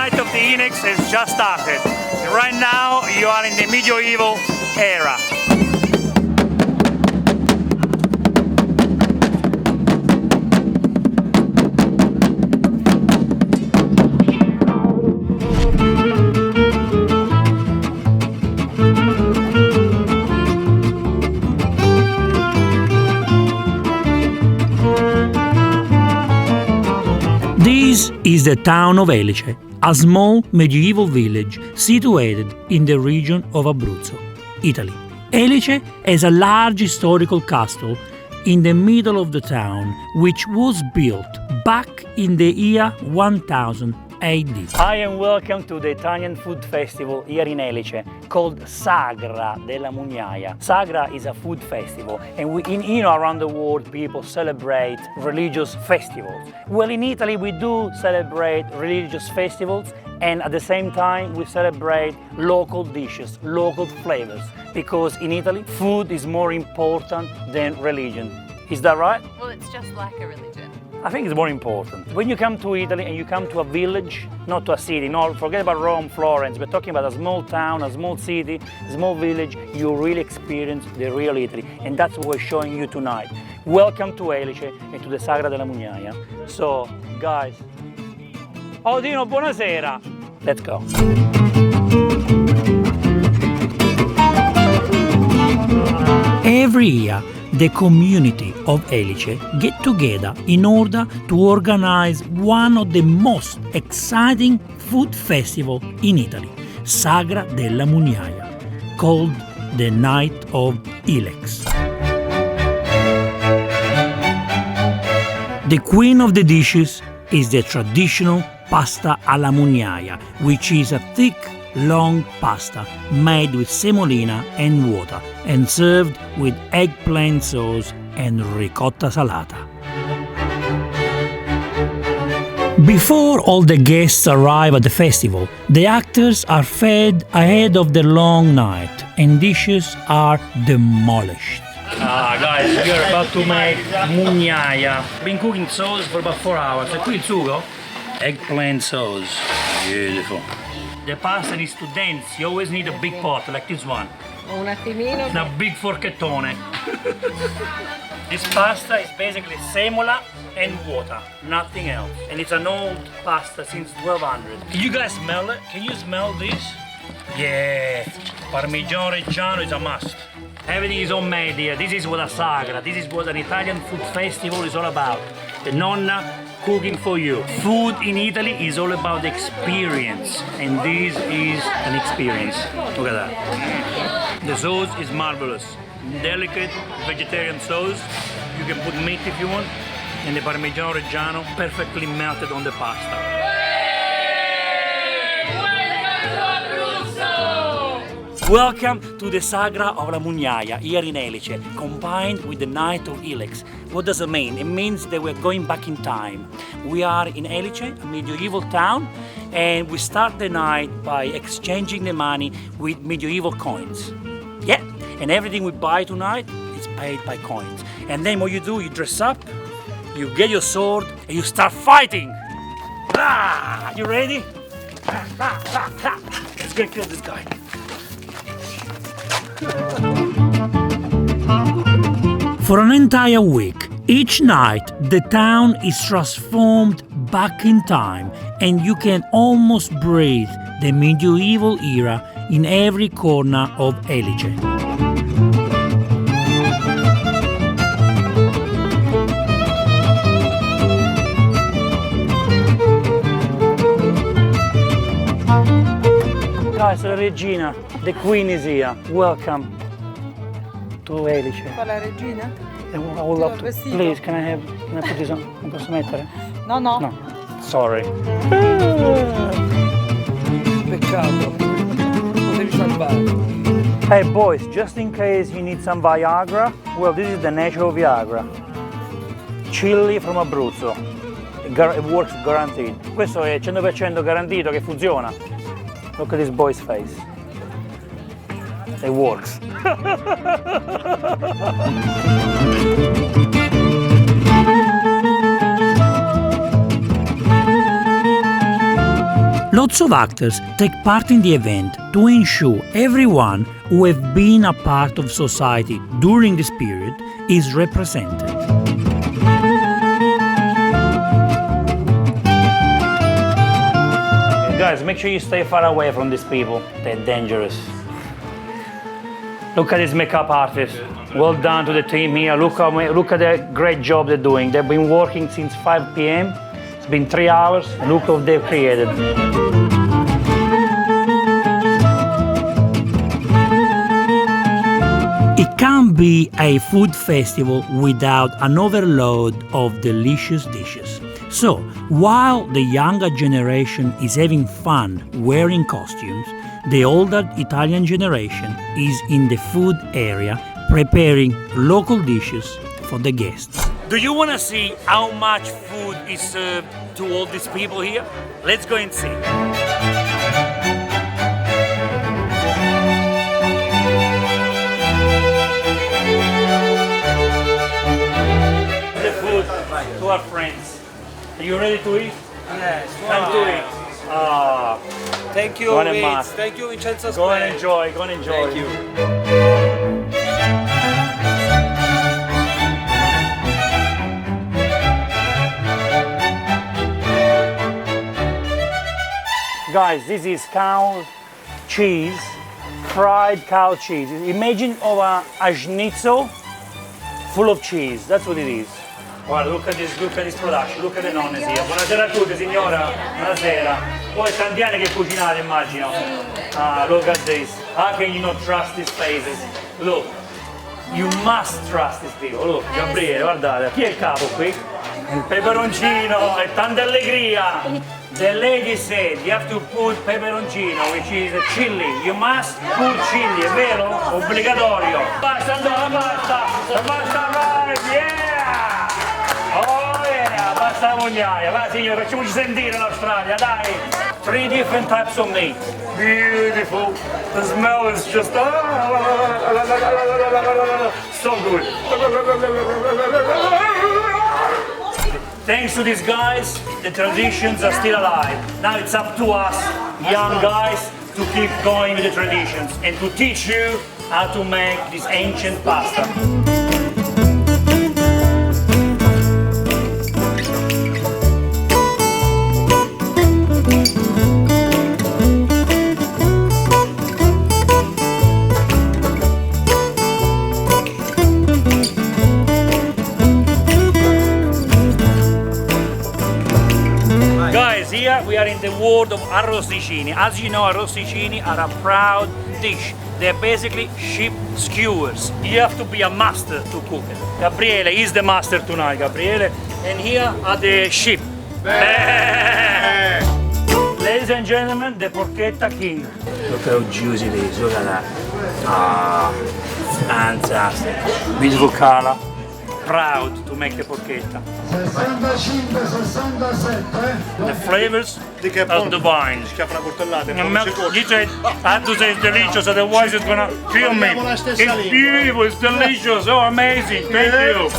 night of the Ilex has just started. Right now you are in the medieval era. This is the town of Elice, a small medieval village situated in the region of Abruzzo, Italy. Elice has a large historical castle in the middle of the town, which was built back in the year 1000 AD. Hi and welcome to the Italian food festival here in Elice called Sagra della Mugnaia. Sagra is a food festival and around the world people celebrate religious festivals. Well, in Italy we do celebrate religious festivals and at the same time we celebrate local dishes, local flavors, because in Italy food is more important than religion. Is that right? Well, it's just like a religion. I think it's more important. When you come to Italy and you come to a village, not to a city, no, forget about Rome, Florence, we're talking about a small town, a small city, a small village, you really experience the real Italy. And that's what we're showing you tonight. Welcome to Elice and to the Sagra della Mugnaia. So, guys, oh Dino, buonasera. Let's go. Every year, the community of Elice get together in order to organize one of the most exciting food festival in Italy, Sagra della Mugnaia, called the Night of Ilex. The queen of the dishes is the traditional pasta alla Mugnaia, which is a thick, long pasta made with semolina and water and served with eggplant sauce and ricotta salata. Before all the guests arrive at the festival, the actors are fed ahead of the long night and dishes are demolished. Guys, we are about to make mugnaia. Been cooking sauce for about 4 hours. E qui il sugo? Eggplant sauce. Beautiful. The pasta needs to dance. You always need a big pot like this one. Un attimino. A big forchettone. This pasta is basically semola and water, nothing else. And it's an old pasta since 1200. Can you guys smell it? Can you smell this? Yeah, Parmigiano Reggiano is a must. Everything is homemade here. This is what a Sagra, this is what an Italian food festival is all about. The nonna cooking for you. Food in Italy is all about experience, and this is an experience. Look at that. The sauce is marvelous. Delicate vegetarian sauce. You can put meat if you want, and the Parmigiano Reggiano perfectly melted on the pasta. Welcome to the Sagra of la Mugnaia here in Elice, combined with the Night of Ilex. What does it mean? It means that we're going back in time. We are in Elice, a medieval town, and we start the night by exchanging the money with medieval coins. Yeah, and everything we buy tonight is paid by coins. And then what you do, you dress up, you get your sword, and you start fighting. Ah, you ready? Let's go kill this guy. For an entire week, each night the town is transformed back in time and you can almost breathe the medieval era in every corner of Elice. Guys, la regina, the queen is here. Welcome to Elice. Qua la regina? I would love to. Please, can I put this on? Non posso mettere? No, no. No. Sorry. Peccato. Potevi salvare. Hey boys, just in case you need some Viagra, well, this is the natural Viagra. Chili from Abruzzo. It works guaranteed. Questo è 100% garantito che funziona. Look at this boy's face. It works. Lots of actors take part in the event to ensure everyone who have been a part of society during this period is represented. Guys, make sure you stay far away from these people. They're dangerous. Look at this makeup artist. Well done to the team here. Look at the great job they're doing. They've been working since 5 p.m. It's been 3 hours, and look what they've created. It can't be a food festival without an overload of delicious dishes. So, while the younger generation is having fun wearing costumes, the older Italian generation is in the food area preparing local dishes for the guests. Do you want to see how much food is served to all these people here? Let's go and see. The food to our friends. Are you ready to eat? Yes. Time to eat. Ah, Thank you, Go on and Vince. mark. Thank you, Vincenzos. go and enjoy, go and enjoy. Thank you. Guys, this is cow cheese, fried cow cheese. Imagine of a schnitzel full of cheese. That's what it is. Guarda, look at this production, look at the nonne here. Buonasera a tutti, signora. Buonasera. Voi tanti anni che cucinate, immagino. Ah, look at this. How can you not trust these faces? Look, you must trust these people. Look, Gabriele, guardate. Chi è il capo qui? Il peperoncino e tanta allegria. The lady said you have to put peperoncino, which is a chili. You must put chili, è vero? Obbligatorio. Basta, la pasta right, yeah! Oh yeah, basta la Mugnaia. Va signore, facciamoci sentire l'Australia, dai! 3 different types of meat. Beautiful. The smell is just so good. Thanks to these guys, the traditions are still alive. Now it's up to us, young guys, to keep going with the traditions and to teach you how to make this ancient pasta. Here we are in the world of arrosticini. As you know, arrosticini are a proud dish. They're basically sheep skewers. You have to be a master to cook it. Gabriele is the master tonight, Gabriele. And here are the sheep. Ladies and gentlemen, the porchetta king. Look how juicy it is, look at that. Ah, fantastic. Beautiful color. Proud to make the porchetta. 65, 67. The flavors of the wine. He said, I have to say it's delicious, otherwise it's gonna kill me. It's beautiful, it's delicious, oh amazing, thank you.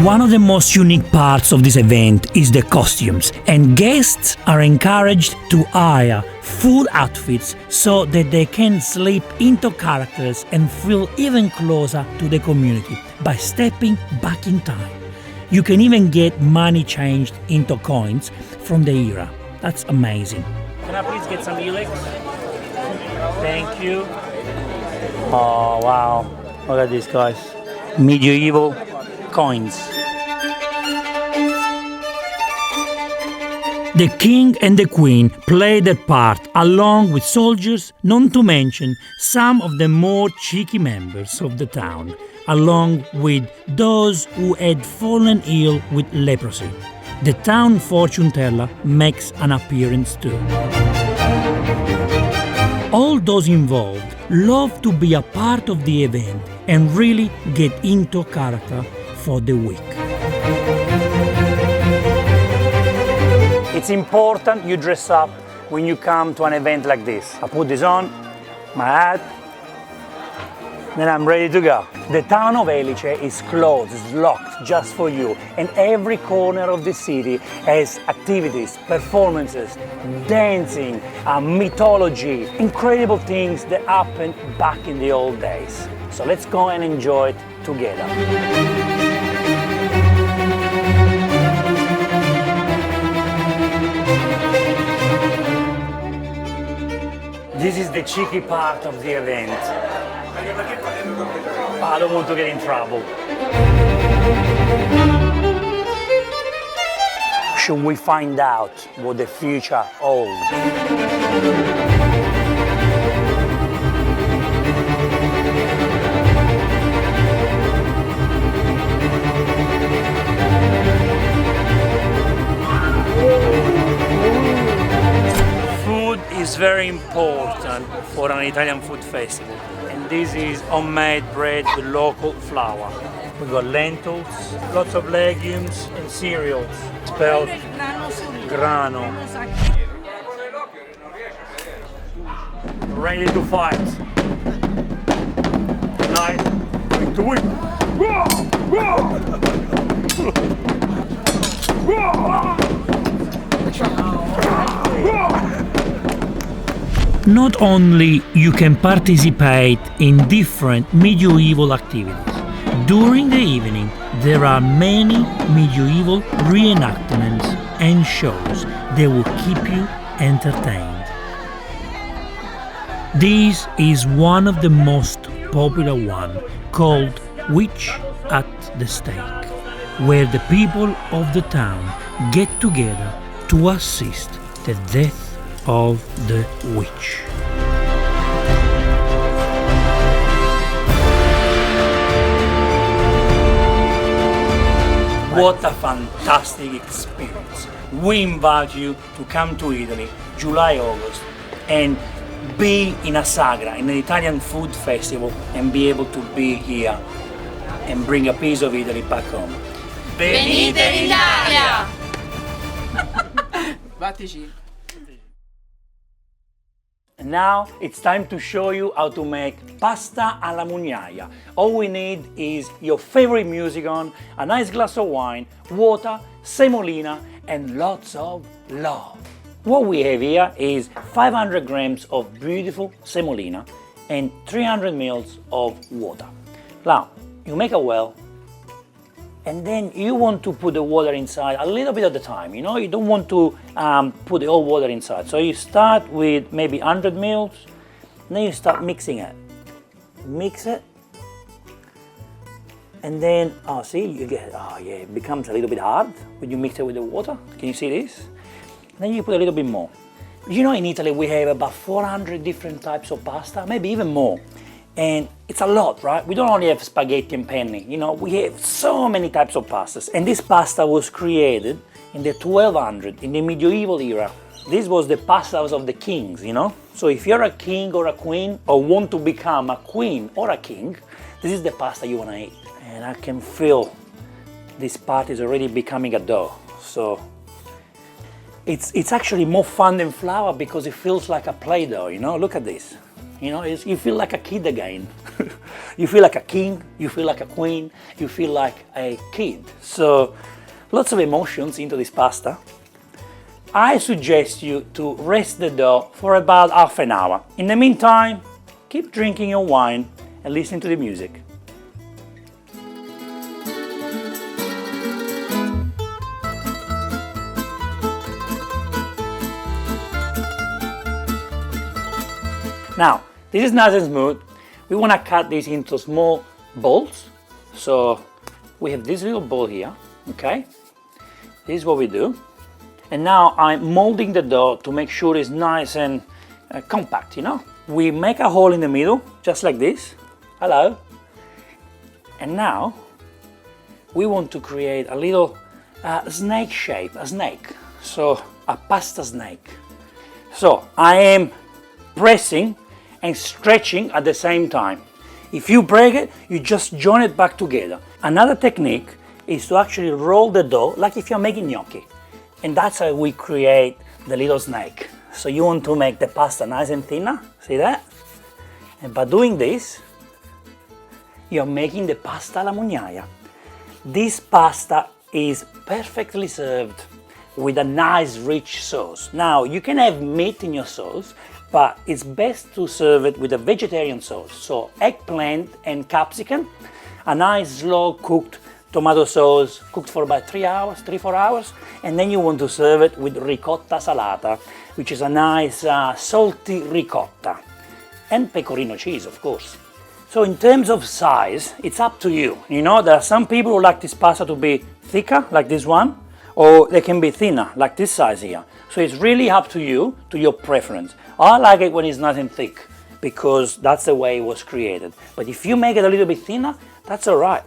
One of the most unique parts of this event is the costumes, and guests are encouraged to hire full outfits so that they can slip into characters and feel even closer to the community by stepping back in time. You can even get money changed into coins from the era. That's amazing. Can I please get some Ilex? Thank you. Oh wow, look at these guys. Medieval coins. The king and the queen played their part along with soldiers, not to mention some of the more cheeky members of the town, along with those who had fallen ill with leprosy. The town fortune teller makes an appearance too. All those involved love to be a part of the event and really get into character for the week. It's important you dress up when you come to an event like this. I put this on, my hat, then I'm ready to go. The town of Elice is closed, it's locked just for you. And every corner of the city has activities, performances, dancing, mythology, incredible things that happened back in the old days. So let's go and enjoy it together. This is the cheeky part of the event. I don't want to get in trouble. Should we find out what the future holds? Food is very important for an Italian food festival. And this is homemade bread with local flour. We got lentils, lots of legumes and cereals, spelled grano. Ready to fight. Tonight, going to win. Not only you can participate in different medieval activities. During the evening, there are many medieval reenactments and shows that will keep you entertained. This is one of the most popular one, called Witch at the Stake, where the people of the town get together to assist the death of the witch. What a fantastic experience. We invite you to come to Italy, July, August, and be in a Sagra, in an Italian food festival, and be able to be here and bring a piece of Italy back home. Venite in Italia! Battici. And now it's time to show you how to make pasta alla Mugnaia. All we need is your favorite music on, a nice glass of wine, water, semolina, and lots of love. What we have here is 500 grams of beautiful semolina and 300 ml of water. Now, you make a well, and then you want to put the water inside a little bit at a time, you know, you don't want to put the whole water inside. So you start with maybe 100 ml, and then you start mixing it. Mix it, and then, oh, see, you get, oh yeah, it becomes a little bit hard when you mix it with the water. Can you see this? And then you put a little bit more. You know, in Italy we have about 400 different types of pasta, maybe even more. And it's a lot, right? We don't only have spaghetti and penne, you know, we have so many types of pastas. And this pasta was created in the 1200s, in the medieval era. This was the pastas of the kings, you know? So if you're a king or a queen, or want to become a queen or a king, this is the pasta you want to eat. And I can feel this part is already becoming a dough. So it's actually more fun than flour because it feels like a Play-Doh, you know? Look at this. You know, you feel like a kid again. You feel like a king, you feel like a queen, you feel like a kid. So, lots of emotions into this pasta. I suggest you to rest the dough for about half an hour. In the meantime, keep drinking your wine and listening to the music. Now, this is nice and smooth. We want to cut this into small balls. So we have this little ball here, okay? This is what we do. And now I'm molding the dough to make sure it's nice and compact, you know? We make a hole in the middle, just like this. Hello. And now we want to create a little snake shape, a snake. So a pasta snake. So I am pressing and stretching at the same time. If you break it, you just join it back together. Another technique is to actually roll the dough like if you're making gnocchi. And that's how we create the little snake. So you want to make the pasta nice and thinner, see that? And by doing this, you're making the pasta alla Mugnaia. This pasta is perfectly served with a nice rich sauce. Now, you can have meat in your sauce, but it's best to serve it with a vegetarian sauce. So eggplant and capsicum, a nice slow cooked tomato sauce, cooked for about 3-4 hours, and then you want to serve it with ricotta salata, which is a nice salty ricotta, and pecorino cheese, of course. So in terms of size, it's up to you. You know, there are some people who like this pasta to be thicker, like this one, or they can be thinner, like this size here. So it's really up to you, to your preference. I like it when it's nice and thick, because that's the way it was created. But if you make it a little bit thinner, that's all right.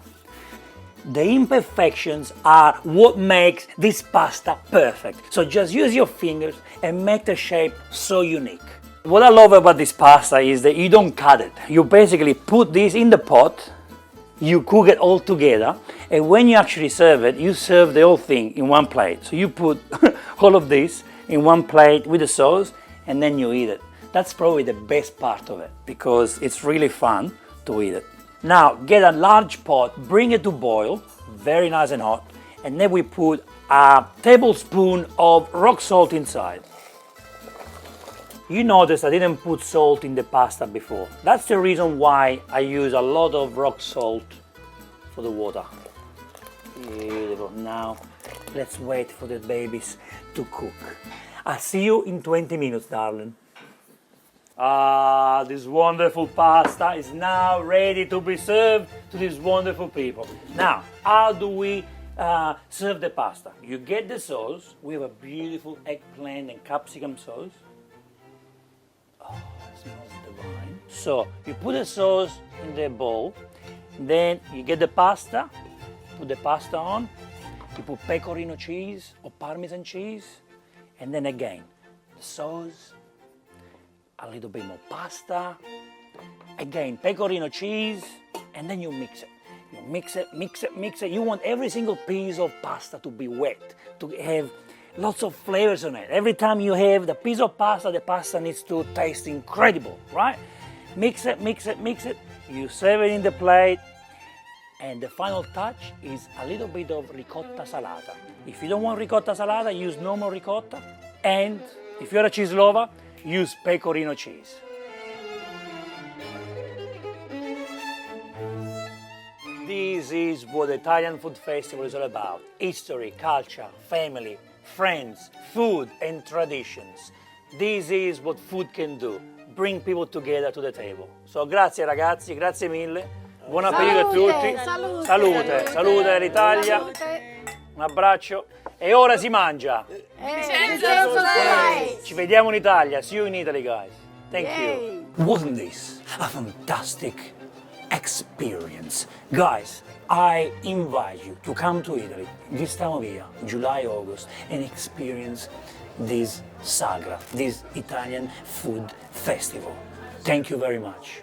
The imperfections are what makes this pasta perfect. So just use your fingers and make the shape so unique. What I love about this pasta is that you don't cut it. You basically put this in the pot, you cook it all together, and when you actually serve it, you serve the whole thing in one plate. So you put all of this in one plate with the sauce, and then you eat it. That's probably the best part of it, because it's really fun to eat it. Now, get a large pot, bring it to boil, very nice and hot, and then we put a tablespoon of rock salt inside. You notice I didn't put salt in the pasta before. That's the reason why I use a lot of rock salt for the water. Beautiful. Now, let's wait for the babies to cook. I'll see you in 20 minutes, darling. This wonderful pasta is now ready to be served to these wonderful people. Now, how do we serve the pasta? You get the sauce. We have a beautiful eggplant and capsicum sauce. Oh, it smells divine. So, you put the sauce in the bowl. Then you get the pasta. Put the pasta on. You put pecorino cheese or Parmesan cheese. And then again, the sauce. A little bit more pasta, again pecorino cheese, and then you mix it. You mix it, mix it, mix it. You want every single piece of pasta to be wet, to have lots of flavors on it. Every time you have the piece of pasta, the pasta needs to taste incredible, right? Mix it, mix it, mix it. You serve it in the plate, and the final touch is a little bit of ricotta salata. If you don't want ricotta salata, use normal ricotta, and if you're a cheese lover, use pecorino cheese. This is what the Italian Food Festival is all about. History, culture, family, friends, food and traditions. This is what food can do. Bring people together to the table. So grazie ragazzi, grazie mille. Buon appetito a tutti. Salute, salute all'Italia. Un abbraccio. E ora si mangia. Ci vediamo in Italia. See you in Italy, guys. Thank you. Wasn't this a fantastic experience? Guys, I invite you to come to Italy this time of year, July, August, and experience this Sagra, this Italian food festival. Thank you very much.